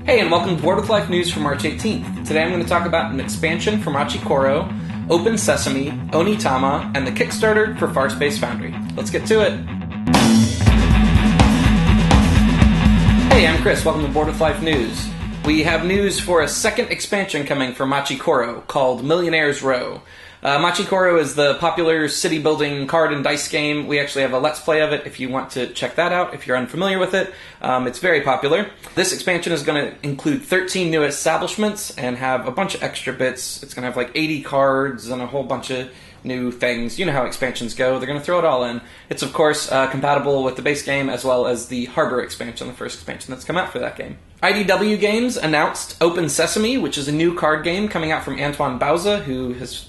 Hey, and welcome to Board with Life News for March 18th. Today I'm going to talk about an expansion for Koro, Open Sesame, Oniisama, and the Kickstarter for Farspace Foundry. Let's get to it. Hey, I'm Chris. Welcome to Board with Life News. We have news for a second expansion coming for Koro called Millionaires Row. Koro is the popular city-building card and dice game. We actually have a Let's Play of it if you want to check that out, if you're unfamiliar with it. It's very popular. This expansion is going to include 13 new establishments and have a bunch of extra bits. It's going to have like 80 cards and a whole bunch of new things. You know how expansions go. They're going to throw it all in. It's, of course, compatible with the base game as well as the Harbor expansion, the first expansion that's come out for that game. IDW Games announced Open Sesame, which is a new card game coming out from Antoine Bauza, who has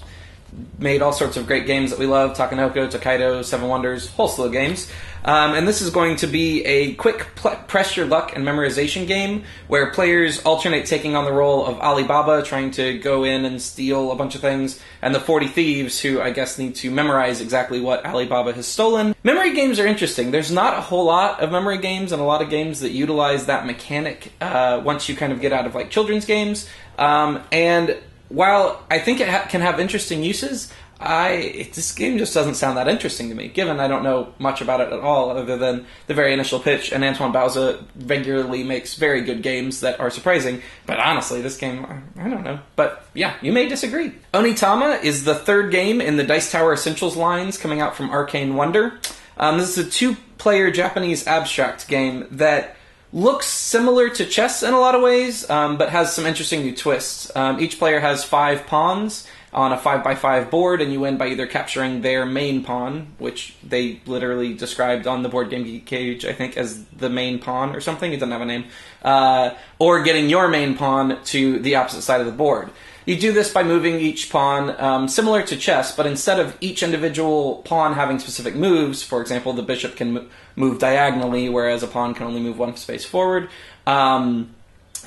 made all sorts of great games that we love, Takenoko, Tokaido, Seven Wonders, whole slew of games. And this is going to be a quick press your luck and memorization game where players alternate taking on the role of Alibaba, trying to go in and steal a bunch of things, and the 40 thieves, who I guess need to memorize exactly what Alibaba has stolen. Memory games are interesting. There's not a whole lot of memory games and a lot of games that utilize that mechanic once you kind of get out of like children's games. And while I think it can have interesting uses, this game just doesn't sound that interesting to me, given I don't know much about it at all other than the very initial pitch, and Antoine Bauza regularly makes very good games that are surprising, but honestly, this game, I don't know. But yeah, you may disagree. Oniisama is the third game in the Dice Tower Essentials lines coming out from Arcane Wonder. This is a two-player Japanese abstract game that looks similar to chess in a lot of ways, but has some interesting new twists. Each player has 5 pawns on a 5x5 board, and you win by either capturing their main pawn, which they literally described on the Board Game Geek page, I think, as the main pawn or something. It doesn't have a name. Or getting your main pawn to the opposite side of the board. You do this by moving each pawn, similar to chess, but instead of each individual pawn having specific moves, for example, the bishop can move diagonally, whereas a pawn can only move one space forward,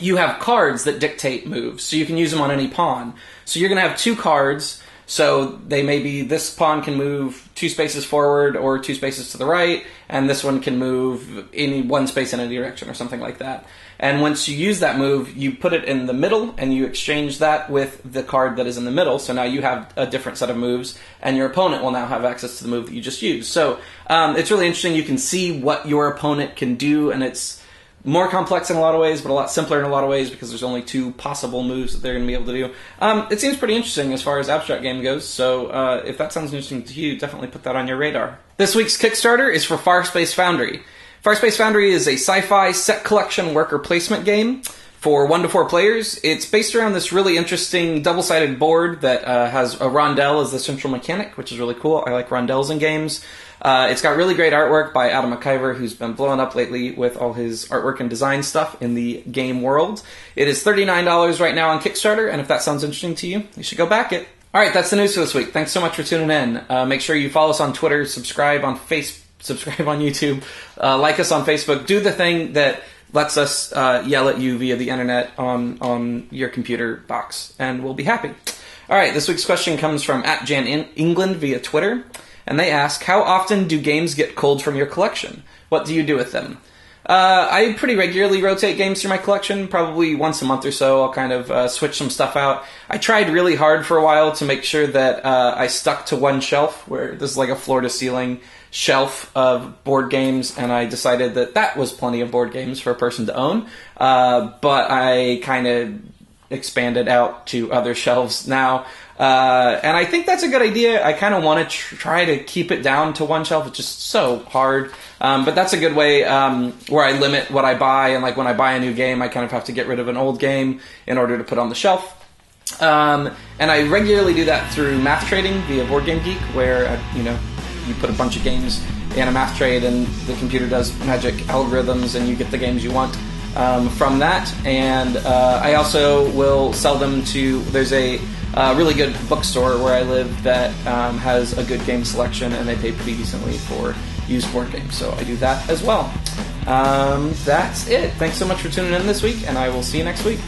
you have cards that dictate moves, so you can use them on any pawn. So you're going to have 2 cards, so they may be this pawn can move 2 spaces forward or 2 spaces to the right, and this one can move any 1 space in any direction or something like that. And once you use that move, you put it in the middle, and you exchange that with the card that is in the middle, so now you have a different set of moves, and your opponent will now have access to the move that you just used. So it's really interesting. You can see what your opponent can do, and it's more complex in a lot of ways, but a lot simpler in a lot of ways because there's only 2 possible moves that they're going to be able to do. It seems pretty interesting as far as abstract game goes, so if that sounds interesting to you, definitely put that on your radar. This week's Kickstarter is for Farspace Foundry. Farspace Foundry is a sci-fi set collection worker placement game for 1 to 4 players. It's based around this really interesting double-sided board that has a rondelle as the central mechanic, which is really cool. I like rondelles in games. It's got really great artwork by Adam McIver, who's been blowing up lately with all his artwork and design stuff in the game world. It is $39 right now on Kickstarter, and if that sounds interesting to you, you should go back it. All right, that's the news for this week. Thanks so much for tuning in. Make sure you follow us on Twitter, subscribe on YouTube, like us on Facebook. Do the thing that lets us yell at you via the internet on your computer box, and we'll be happy. All right, this week's question comes from @JanEngland via Twitter. And they ask, how often do games get culled from your collection? What do you do with them? I pretty regularly rotate games through my collection, probably once a month or so. I'll kind of switch some stuff out. I tried really hard for a while to make sure that I stuck to one shelf, where this is like a floor-to-ceiling shelf of board games, and I decided that that was plenty of board games for a person to own. But I kind of expanded out to other shelves now. And I think that's a good idea. I kind of want to try to keep it down to one shelf. It's just so hard. But that's a good way where I limit what I buy. And like when I buy a new game, I kind of have to get rid of an old game in order to put on the shelf. And I regularly do that through math trading via Board Game Geek, where you put a bunch of games in a math trade and the computer does magic algorithms and you get the games you want from that. And I also will sell them to, there's a really good bookstore where I live that has a good game selection, and they pay pretty decently for used board games, so I do that as well. That's it. Thanks so much for tuning in this week, and I will see you next week.